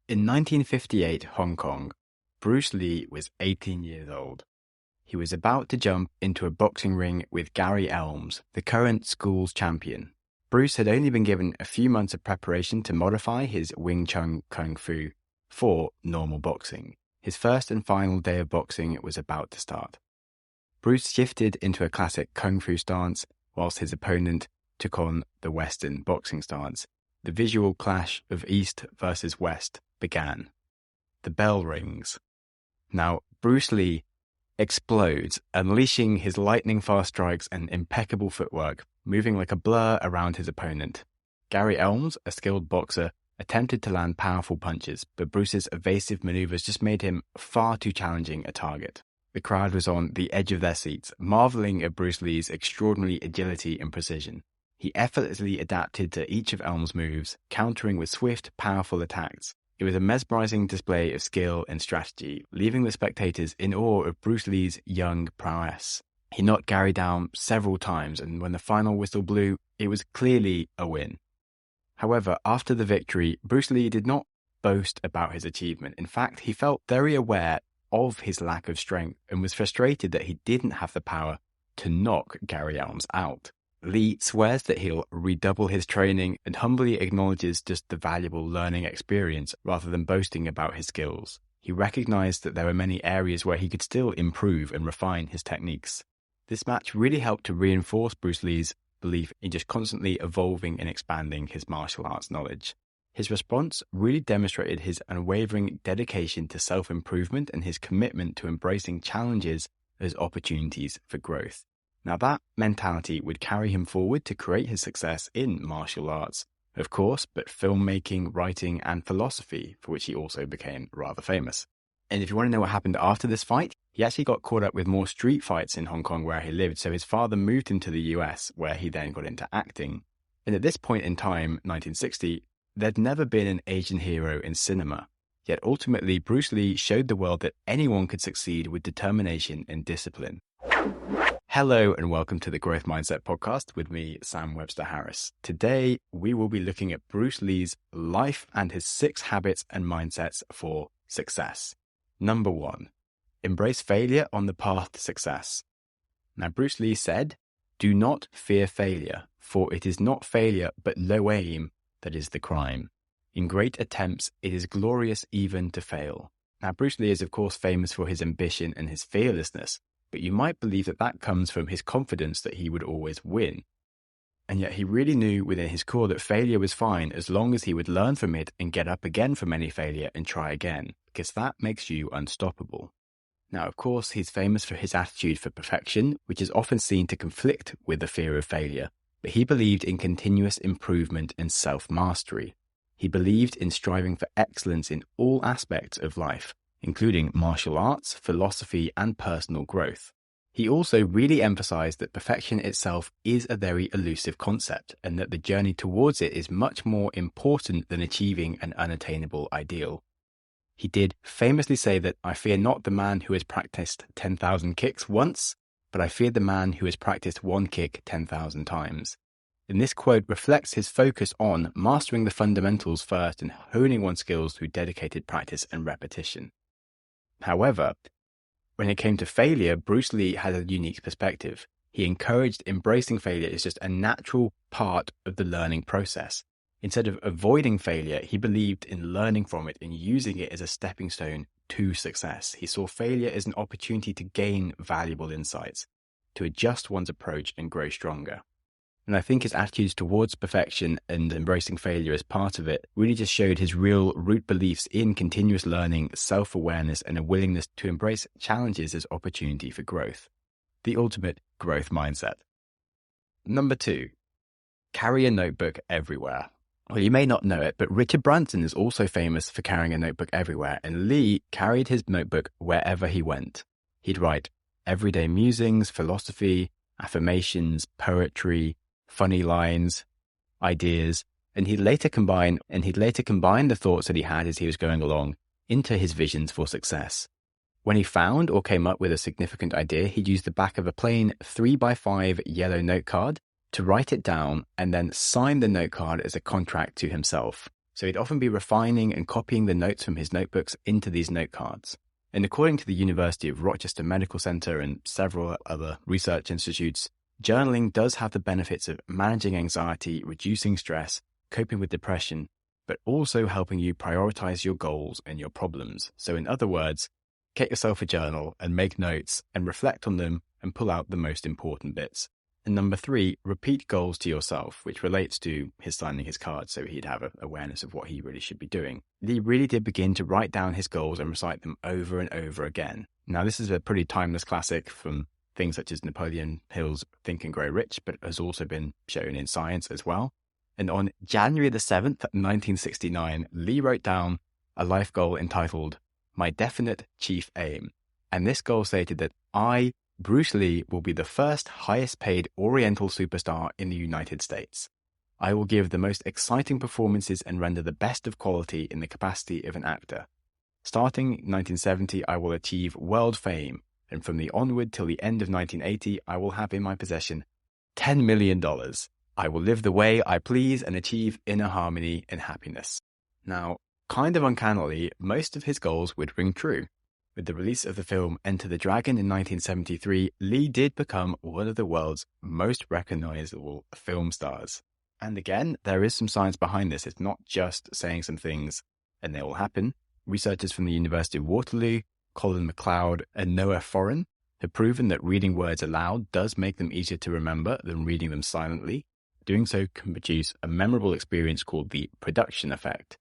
In 1958 Hong Kong, Bruce Lee was 18 years old. He was about to jump into a boxing ring with Gary Elms, the current school's champion. Bruce had only been given a few months of preparation to modify his Wing Chun Kung Fu for normal boxing. His first and final day of boxing was about to start. Bruce shifted into a classic Kung Fu stance, whilst his opponent took on the Western boxing stance. The visual clash of East versus West began. The bell rings. Now, Bruce Lee explodes, unleashing his lightning-fast strikes and impeccable footwork, moving like a blur around his opponent. Gary Elms, a skilled boxer, attempted to land powerful punches, but Bruce's evasive maneuvers just made him far too challenging a target. The crowd was on the edge of their seats, marveling at Bruce Lee's extraordinary agility and precision. He effortlessly adapted to each of Elms' moves, countering with swift, powerful attacks. It was a mesmerizing display of skill and strategy, leaving the spectators in awe of Bruce Lee's young prowess. He knocked Gary down several times, and when the final whistle blew, it was clearly a win. However, after the victory, Bruce Lee did not boast about his achievement. In fact, he felt very aware of his lack of strength and was frustrated that he didn't have the power to knock Gary Elms out. Lee swears that he'll redouble his training and humbly acknowledges just the valuable learning experience rather than boasting about his skills. He recognized that there were many areas where he could still improve and refine his techniques. This match really helped to reinforce Bruce Lee's belief in just constantly evolving and expanding his martial arts knowledge. His response really demonstrated his unwavering dedication to self-improvement and his commitment to embracing challenges as opportunities for growth. Now that mentality would carry him forward to create his success in martial arts, of course, but filmmaking, writing, and philosophy, for which he also became rather famous. And if you want to know what happened after this fight, he actually got caught up with more street fights in Hong Kong where he lived, so his father moved him to the US, where he then got into acting. And at this point in time, 1960, there'd never been an Asian hero in cinema. Yet ultimately, Bruce Lee showed the world that anyone could succeed with determination and discipline. Hello and welcome to the Growth Mindset Podcast with me, Sam Webster Harris. Today, we will be looking at Bruce Lee's life and his 6 habits and mindsets for success. Number 1, embrace failure on the path to success. Now, Bruce Lee said, "Do not fear failure, for it is not failure but low aim that is the crime. In great attempts, it is glorious even to fail." Now, Bruce Lee is of course famous for his ambition and his fearlessness, but you might believe that that comes from his confidence that he would always win. And yet he really knew within his core that failure was fine as long as he would learn from it and get up again from any failure and try again, because that makes you unstoppable. Now, of course, he's famous for his attitude for perfection, which is often seen to conflict with the fear of failure, but he believed in continuous improvement and self-mastery. He believed in striving for excellence in all aspects of life, including martial arts, philosophy, and personal growth. He also really emphasized that perfection itself is a very elusive concept and that the journey towards it is much more important than achieving an unattainable ideal. He did famously say that, "I fear not the man who has practiced 10,000 kicks once, but I fear the man who has practiced one kick 10,000 times. And this quote reflects his focus on mastering the fundamentals first and honing one's skills through dedicated practice and repetition. However, when it came to failure, Bruce Lee had a unique perspective. He encouraged embracing failure as just a natural part of the learning process. Instead of avoiding failure, he believed in learning from it and using it as a stepping stone to success. He saw failure as an opportunity to gain valuable insights, to adjust one's approach and grow stronger. And I think his attitudes towards perfection and embracing failure as part of it really just showed his real root beliefs in continuous learning, self-awareness, and a willingness to embrace challenges as opportunity for growth. The ultimate growth mindset. Number 2, carry a notebook everywhere. Well, you may not know it, but Richard Branson is also famous for carrying a notebook everywhere, and Lee carried his notebook wherever he went. He'd write everyday musings, philosophy, affirmations, poetry, funny lines, ideas, and he'd later combine the thoughts that he had as he was going along into his visions for success. When he found or came up with a significant idea, he'd use the back of a plain 3x5 yellow note card to write it down and then sign the note card as a contract to himself. So he'd often be refining and copying the notes from his notebooks into these note cards. And according to the University of Rochester Medical Center and several other research institutes, journaling does have the benefits of managing anxiety, reducing stress, coping with depression, but also helping you prioritize your goals and your problems. So in other words, get yourself a journal and make notes and reflect on them and pull out the most important bits. And number 3, repeat goals to yourself, which relates to his signing his card, so he'd have an awareness of what he really should be doing. He really did begin to write down his goals and recite them over and over again. Now, this is a pretty timeless classic from things such as Napoleon Hill's Think and Grow Rich, but has also been shown in science as well. And on January the 7th, 1969, Lee wrote down a life goal entitled, My Definite Chief Aim. And this goal stated that I, Bruce Lee, will be the first highest paid Oriental superstar in the United States. I will give the most exciting performances and render the best of quality in the capacity of an actor. Starting in 1970, I will achieve world fame, and from the onward till the end of 1980, I will have in my possession $10 million. I will live the way I please and achieve inner harmony and happiness. Now, kind of uncannily, most of his goals would ring true. With the release of the film Enter the Dragon in 1973, Lee did become one of the world's most recognizable film stars. And again, there is some science behind this. It's not just saying some things and they will happen. Researchers from the University of Waterloo, Colin McLeod and Noah Foran, have proven that reading words aloud does make them easier to remember than reading them silently. Doing so can produce a memorable experience called the production effect.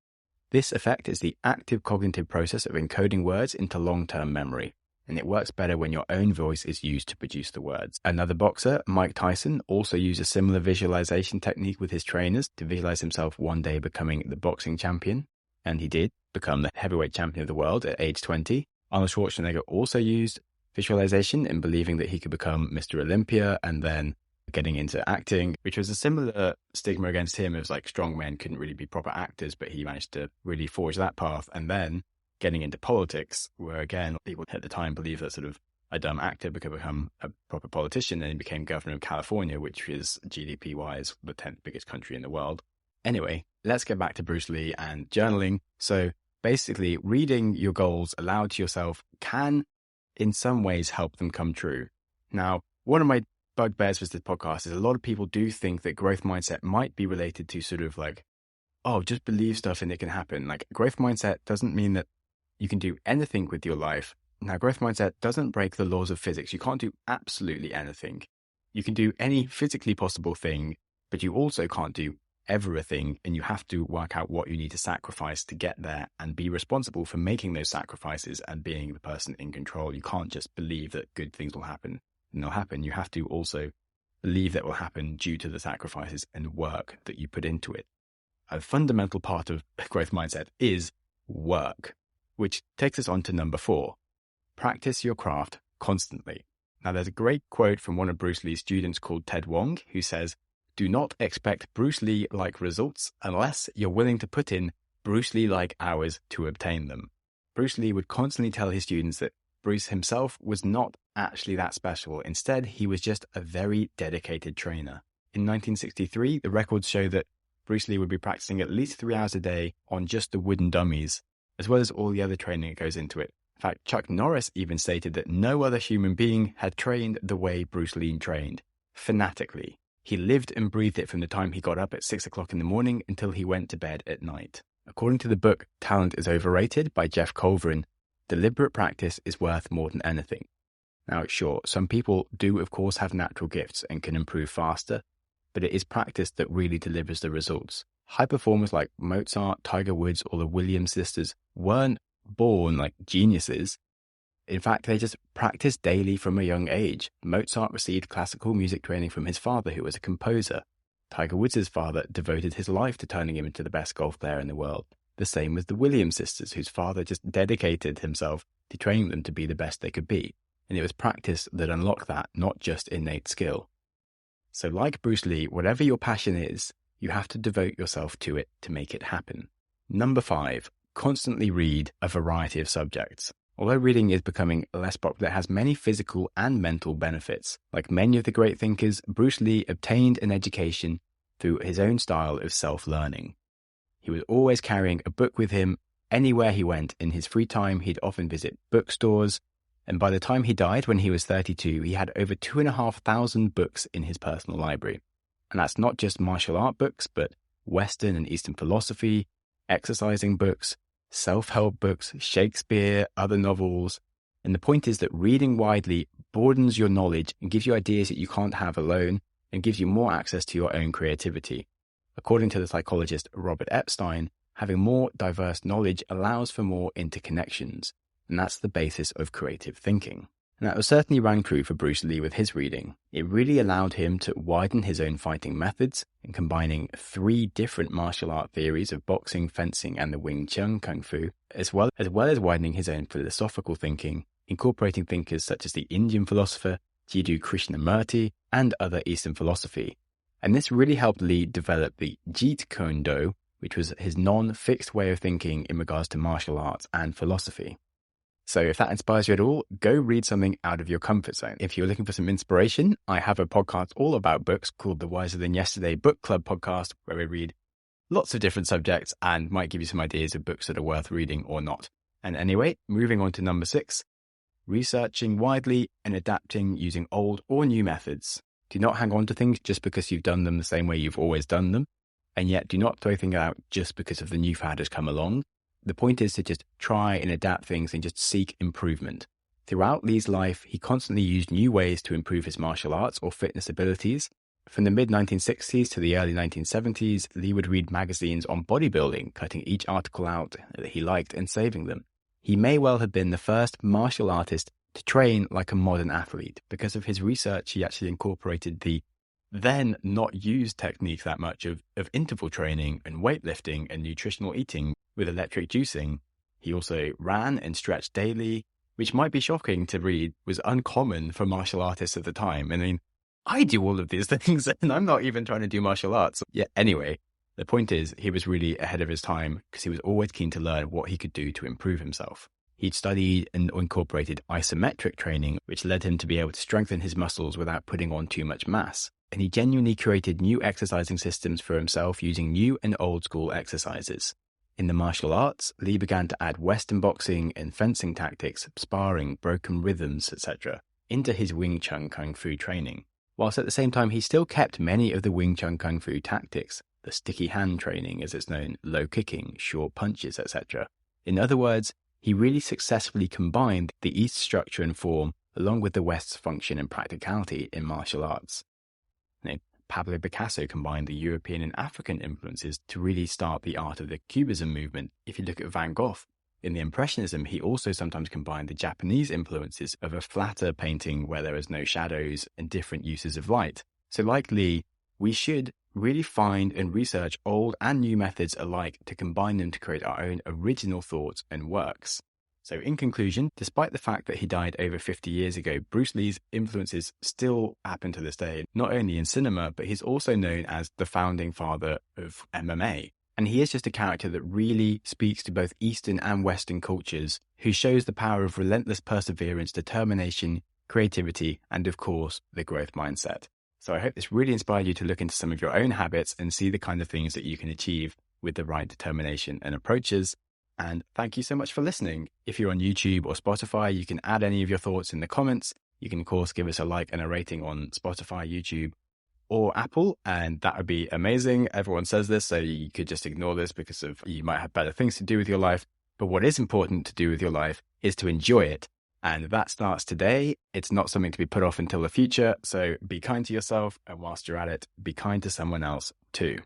This effect is the active cognitive process of encoding words into long-term memory, and it works better when your own voice is used to produce the words. Another boxer, Mike Tyson, also used a similar visualization technique with his trainers to visualize himself one day becoming the boxing champion, and he did become the heavyweight champion of the world at age 20. Arnold Schwarzenegger also used visualization in believing that he could become Mr. Olympia and then getting into acting, which was a similar stigma against him as like strong men couldn't really be proper actors, but he managed to really forge that path. And then getting into politics, where again, people at the time believed that sort of a dumb actor could become a proper politician, and he became governor of California, which is GDP-wise the 10th biggest country in the world. Anyway, let's get back to Bruce Lee and journaling. So basically, reading your goals aloud to yourself can in some ways help them come true. Now, one of my bugbears with this podcast is a lot of people do think that growth mindset might be related to sort of like, oh, just believe stuff and it can happen. Like, growth mindset doesn't mean that you can do anything with your life. Now, growth mindset doesn't break the laws of physics. You can't do absolutely anything. You can do any physically possible thing, but you also can't do everything, and you have to work out what you need to sacrifice to get there and be responsible for making those sacrifices and being the person in control. You can't just believe that good things will happen. And they'll happen. You have to also believe that will happen due to the sacrifices and work that you put into it. A fundamental part of growth mindset is work, which takes us on to number 4. Practice your craft constantly. Now, there's a great quote from one of Bruce Lee's students called Ted Wong, who says, "Do not expect Bruce Lee-like results unless you're willing to put in Bruce Lee-like hours to obtain them." Bruce Lee would constantly tell his students that Bruce himself was not actually that special. Instead, he was just a very dedicated trainer. In 1963, the records show that Bruce Lee would be practicing at least 3 hours a day on just the wooden dummies, as well as all the other training that goes into it. In fact, Chuck Norris even stated that no other human being had trained the way Bruce Lee trained, fanatically. He lived and breathed it from the time he got up at 6 o'clock in the morning until he went to bed at night. According to the book Talent is Overrated by Jeff Colvin, deliberate practice is worth more than anything. Now, sure, some people do, of course, have natural gifts and can improve faster, but it is practice that really delivers the results. High performers like Mozart, Tiger Woods, or the Williams sisters weren't born like geniuses. In fact, they just practiced daily from a young age. Mozart received classical music training from his father, who was a composer. Tiger Woods' father devoted his life to turning him into the best golf player in the world. The same with the Williams sisters, whose father just dedicated himself to training them to be the best they could be. And it was practice that unlocked that, not just innate skill. So like Bruce Lee, whatever your passion is, you have to devote yourself to it to make it happen. Number 5, constantly read a variety of subjects. Although reading is becoming less popular, it has many physical and mental benefits. Like many of the great thinkers, Bruce Lee obtained an education through his own style of self-learning. He was always carrying a book with him anywhere he went. In his free time, he'd often visit bookstores. And by the time he died, when he was 32, he had over 2,500 books in his personal library. And that's not just martial art books, but Western and Eastern philosophy, exercising books, self-help books, Shakespeare, other novels. And the point is that reading widely broadens your knowledge and gives you ideas that you can't have alone and gives you more access to your own creativity. According to the psychologist Robert Epstein, having more diverse knowledge allows for more interconnections, and that's the basis of creative thinking. And that was certainly rang true for Bruce Lee with his reading. It really allowed him to widen his own fighting methods in combining 3 different martial art theories of boxing, fencing, and the Wing Chun Kung Fu, as well as widening his own philosophical thinking, incorporating thinkers such as the Indian philosopher Jiddu Krishnamurti and other Eastern philosophy. And this really helped Lee develop the Jeet Kune Do, which was his non-fixed way of thinking in regards to martial arts and philosophy. So if that inspires you at all, go read something out of your comfort zone. If you're looking for some inspiration, I have a podcast all about books called the Wiser Than Yesterday Book Club podcast, where we read lots of different subjects and might give you some ideas of books that are worth reading or not. And anyway, moving on to number 6, researching widely and adapting using old or new methods. Do not hang on to things just because you've done them the same way you've always done them. And yet do not throw things out just because of the new fad has come along. The point is to just try and adapt things and just seek improvement. Throughout Lee's life, he constantly used new ways to improve his martial arts or fitness abilities. From the mid-1960s to the early 1970s, Lee would read magazines on bodybuilding, cutting each article out that he liked and saving them. He may well have been the first martial artist to train like a modern athlete. Because of his research, he actually incorporated the then not used technique that much of interval training and weightlifting and nutritional eating with electric juicing. He also ran and stretched daily, which might be shocking to read, was uncommon for martial artists at the time. I mean, I do all of these things and I'm not even trying to do martial arts. Yeah, anyway, the point is he was really ahead of his time because he was always keen to learn what he could do to improve himself. He'd studied and incorporated isometric training, which led him to be able to strengthen his muscles without putting on too much mass. And he genuinely created new exercising systems for himself using new and old school exercises. In the martial arts, Lee began to add Western boxing and fencing tactics, sparring, broken rhythms, etc., into his Wing Chun Kung Fu training. Whilst at the same time, he still kept many of the Wing Chun Kung Fu tactics, the sticky hand training as it's known, low kicking, short punches, etc. In other words, he really successfully combined the East's structure and form along with the West's function and practicality in martial arts. Pablo Picasso combined the European and African influences to really start the art of the Cubism movement. If you look at Van Gogh, in the Impressionism, he also sometimes combined the Japanese influences of a flatter painting where there is no shadows and different uses of light. So like Lee, we should really find and research old and new methods alike to combine them to create our own original thoughts and works. So in conclusion, despite the fact that he died over 50 years ago, Bruce Lee's influences still happen to this day, not only in cinema, but he's also known as the founding father of MMA. And he is just a character that really speaks to both Eastern and Western cultures, who shows the power of relentless perseverance, determination, creativity, and of course, the growth mindset. So I hope this really inspired you to look into some of your own habits and see the kind of things that you can achieve with the right determination and approaches. And thank you so much for listening. If you're on YouTube or Spotify, you can add any of your thoughts in the comments. You can, of course, give us a like and a rating on Spotify, YouTube, or Apple, and that would be amazing. Everyone says this, so you could just ignore this because of you might have better things to do with your life. But what is important to do with your life is to enjoy it. And that starts today. It's not something to be put off until the future. So be kind to yourself. And whilst you're at it, be kind to someone else too.